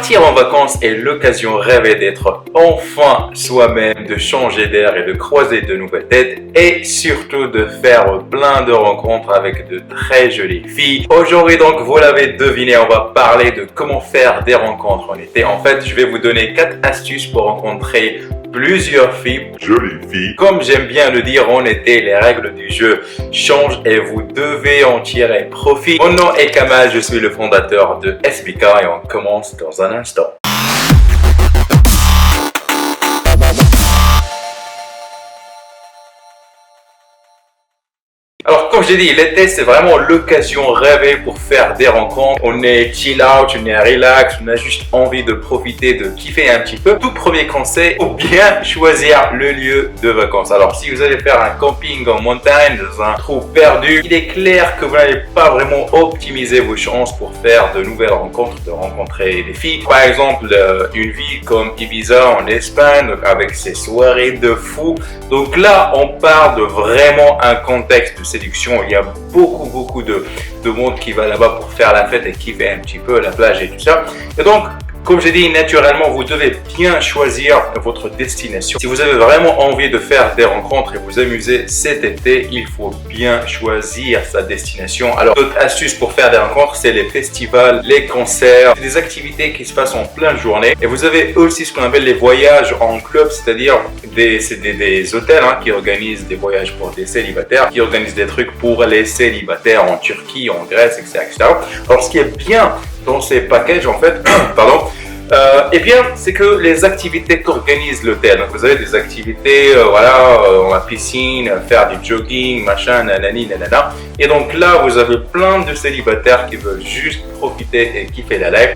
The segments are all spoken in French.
Partir en vacances est l'occasion rêvée d'être enfin soi-même, de changer d'air et de croiser de nouvelles têtes et surtout de faire plein de rencontres avec de très jolies filles. Aujourd'hui donc, vous l'avez deviné, on va parler de comment faire des rencontres en été. En fait, je vais vous donner 4 astuces pour rencontrer plusieurs filles, jolies filles. Comme j'aime bien le dire en été, les règles du jeu changent et vous devez en tirer profit. Mon nom est Kamal, je suis le fondateur de SBK et on commence dans un instant. Alors, comme j'ai dit, l'été, c'est vraiment l'occasion rêvée pour faire des rencontres. On est chill out, on est relax, on a juste envie de profiter, de kiffer un petit peu. Tout premier conseil, faut bien choisir le lieu de vacances. Alors, si vous allez faire un camping en montagne, dans un trou perdu, il est clair que vous n'allez pas vraiment optimiser vos chances pour faire de nouvelles rencontres, de rencontrer des filles. Par exemple, une ville comme Ibiza en Espagne, donc avec ses soirées de fou. Donc là, on parle de vraiment un contexte de séduction. Il y a beaucoup de monde qui va là-bas pour faire la fête et kiffer un petit peu la plage et tout ça. Et donc, comme j'ai dit, naturellement, vous devez bien choisir votre destination. Si vous avez vraiment envie de faire des rencontres et vous amuser cet été, il faut bien choisir sa destination. Alors, d'autres astuces pour faire des rencontres, c'est les festivals, les concerts, des activités qui se passent en pleine journée. Et vous avez aussi ce qu'on appelle les voyages en club, c'est-à-dire des hôtels qui organisent des voyages pour des célibataires, qui organisent des trucs pour les célibataires en Turquie, en Grèce, etc. Alors, ce qui est bien dans ces packages, en fait, eh bien, c'est que les activités qu'organise l'hôtel. Donc, vous avez des activités, dans la piscine, faire du jogging, machin, nanani, nanana. Et donc là, vous avez plein de célibataires qui veulent juste profiter et kiffer la life.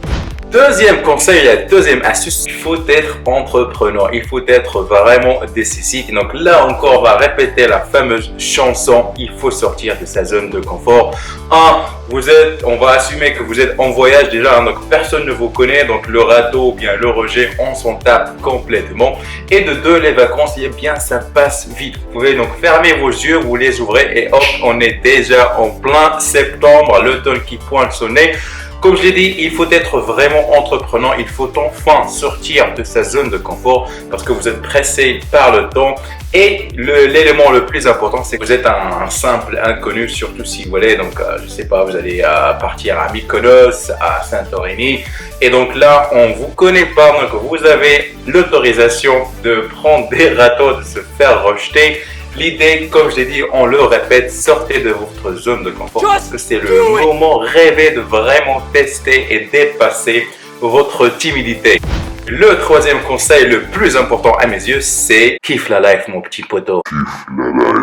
Deuxième conseil, la deuxième astuce, il faut être entrepreneur, il faut être vraiment décisif. Donc là encore, on va répéter la fameuse chanson, il faut sortir de sa zone de confort. On va assumer que vous êtes en voyage déjà, donc personne ne vous connaît, donc le radeau ou bien le rejet, on s'en tape complètement. Et de deux, les vacances, eh bien ça passe vite. Vous pouvez donc fermer vos yeux, vous les ouvrez et hop, on est déjà en plein septembre, l'automne qui pointe son nez. Comme je l'ai dit, il faut être vraiment entreprenant, il faut enfin sortir de sa zone de confort parce que vous êtes pressé par le temps. Et l'élément le plus important, c'est que vous êtes un simple inconnu, surtout si vous allez, donc je sais pas, vous allez partir à Mykonos, à Santorini. Et donc là, on vous connaît pas, donc vous avez l'autorisation de prendre des râteaux, de se faire rejeter. L'idée, comme je l'ai dit, on le répète, sortez de votre zone de confort parce que c'est le moment rêvé de vraiment tester et dépasser votre timidité. Le troisième conseil le plus important à mes yeux, c'est kiffe la life, mon petit poteau.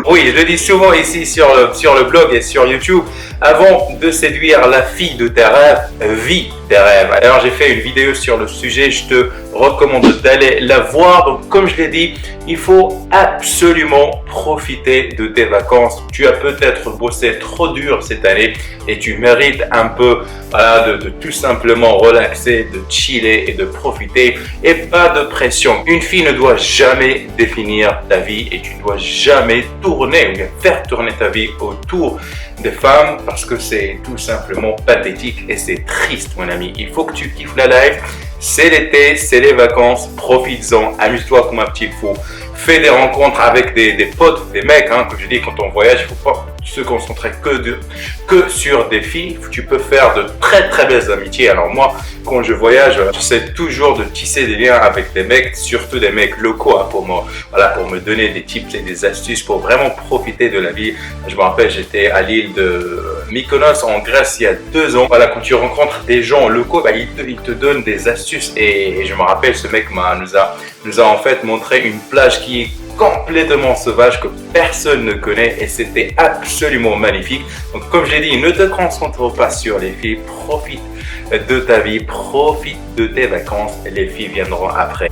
Oui, je le dis souvent ici sur le blog et sur YouTube. Avant de séduire la fille de tes rêves, vis tes rêves. Alors, j'ai fait une vidéo sur le sujet. Je te recommande d'aller la voir. Donc, comme je l'ai dit, il faut absolument profiter de tes vacances. Tu as peut-être bossé trop dur cette année et tu mérites un peu de tout simplement relaxer, de chiller et de profiter. Et pas de pression. Une fille ne doit jamais définir ta vie et tu ne dois jamais tourner ou bien faire tourner ta vie autour des femmes parce que c'est tout simplement pathétique et c'est triste, mon ami. Il faut que tu kiffes la life. C'est l'été, c'est les vacances, profites-en, amuse-toi comme un petit fou. Fais des rencontres avec des potes, des mecs, comme je dis, quand on voyage, il ne faut pas se concentrer que sur des filles. Tu peux faire de très belles amitiés. Alors moi, quand je voyage, j'essaie toujours de tisser des liens avec des mecs, surtout des mecs locaux, pour me donner des tips et des astuces pour vraiment profiter de la vie. Je me rappelle, j'étais à l'île de Mykonos en Grèce il y a 2 ans. Voilà, quand tu rencontres des gens locaux, ils te donnent des astuces. Et je me rappelle, ce mec nous a en fait montré une plage qui est complètement sauvage que personne ne connaît et c'était absolument magnifique. Donc comme j'ai dit, ne te concentre pas sur les filles, profite de ta vie, profite de tes vacances et les filles viendront après.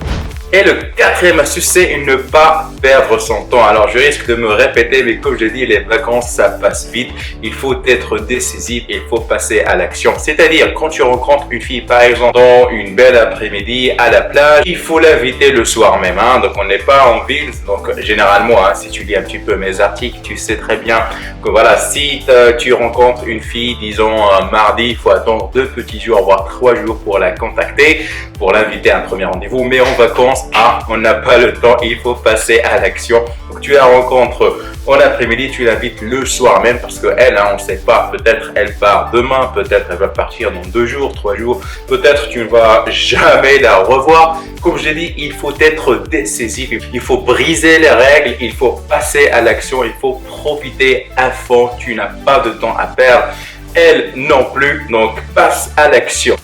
Et le quatrième astuce, c'est ne pas perdre son temps. Alors, je risque de me répéter, mais comme je dis, les vacances, ça passe vite. Il faut être décisif et il faut passer à l'action. C'est-à-dire, quand tu rencontres une fille, par exemple, dans une belle après-midi à la plage, il faut l'inviter le soir même. Hein. Donc, on n'est pas en ville. Donc, généralement, hein, si tu lis un petit peu mes articles, tu sais très bien que voilà, si tu rencontres une fille, disons, mardi, il faut attendre 2 petits jours, voire 3 jours pour la contacter, pour l'inviter à un premier rendez-vous. Mais en vacances, on n'a pas le temps, il faut passer à l'action. Donc tu la rencontres en après-midi, tu l'invites le soir même parce qu'elle, on ne sait pas, peut-être elle part demain, peut-être elle va partir dans 2 jours, 3 jours, peut-être tu ne vas jamais la revoir. Comme je l'ai dit, il faut être décisif, il faut briser les règles, il faut passer à l'action, il faut profiter à fond, tu n'as pas de temps à perdre, elle non plus, donc passe à l'action.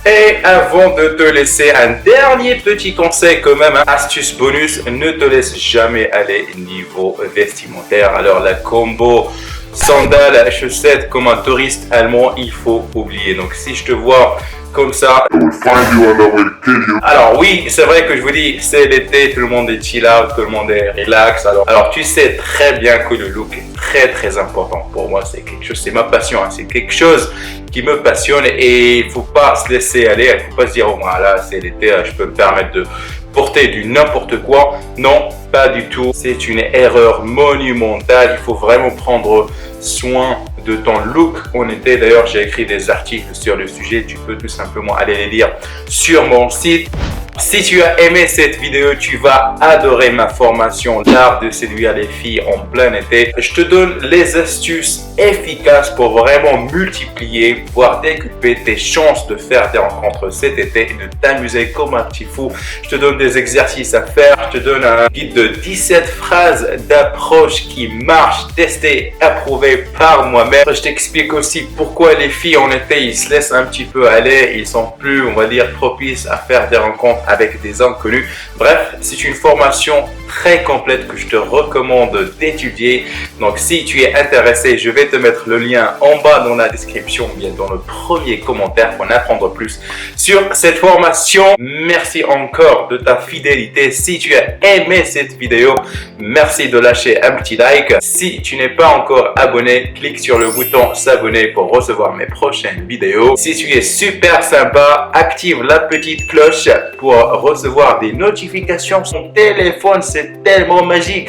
Et avant de te laisser, un dernier petit conseil quand même, astuce bonus, ne te laisse jamais aller niveau vestimentaire. Alors la combo sandales, chaussettes comme un touriste allemand, il faut oublier. Donc si je te vois comme ça, alors oui, c'est vrai que je vous dis, c'est l'été, tout le monde est chill out, tout le monde est relax. Alors tu sais très bien que le look est très important. Pour moi, c'est quelque chose, c'est ma passion, hein. C'est quelque chose qui me passionne et il faut pas se laisser aller. Il faut pas se dire, oh voilà, c'est l'été, je peux me permettre de porter du n'importe quoi. Non, pas du tout. C'est une erreur monumentale. Il faut vraiment prendre soin de ton look en été. D'ailleurs, j'ai écrit des articles sur le sujet. Tu peux tout simplement aller les lire sur mon site. Si tu as aimé cette vidéo, tu vas adorer ma formation l'art de séduire les filles en plein été. Je te donne les astuces efficaces pour vraiment multiplier, voire décupler tes chances de faire des rencontres cet été et de t'amuser comme un petit fou. Je te donne des exercices à faire. Je te donne un guide de 17 phrases d'approche qui marchent, testées, approuvées par moi-même. Je t'explique aussi pourquoi les filles en été, ils se laissent un petit peu aller. Ils sont plus, on va dire, propices à faire des rencontres avec des inconnus. Bref, c'est une formation très complète que je te recommande d'étudier. Donc, si tu es intéressé, je vais te mettre le lien en bas dans la description, bien dans le premier commentaire pour en apprendre plus sur cette formation. Merci encore de ta fidélité. Si tu as aimé cette vidéo, merci de lâcher un petit like. Si tu n'es pas encore abonné, clique sur le bouton s'abonner pour recevoir mes prochaines vidéos. Si tu es super sympa, active la petite cloche pour recevoir des notifications sur ton téléphone. C'est tellement magique.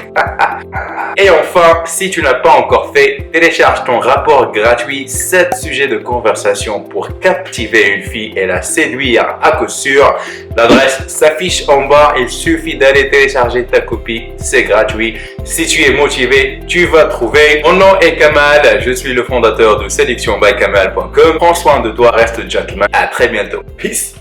Et enfin, si tu n'as pas encore fait, télécharge ton rapport gratuit 7 sujets de conversation pour captiver une fille et la séduire à coup sûr. L'adresse s'affiche en bas. Il suffit d'aller télécharger ta copie. C'est gratuit. Si tu es motivé, tu vas trouver. Mon nom est Kamal. Je suis le fondateur de séductionbykamal.com. Prends soin de toi. Reste gentleman. À très bientôt. Peace.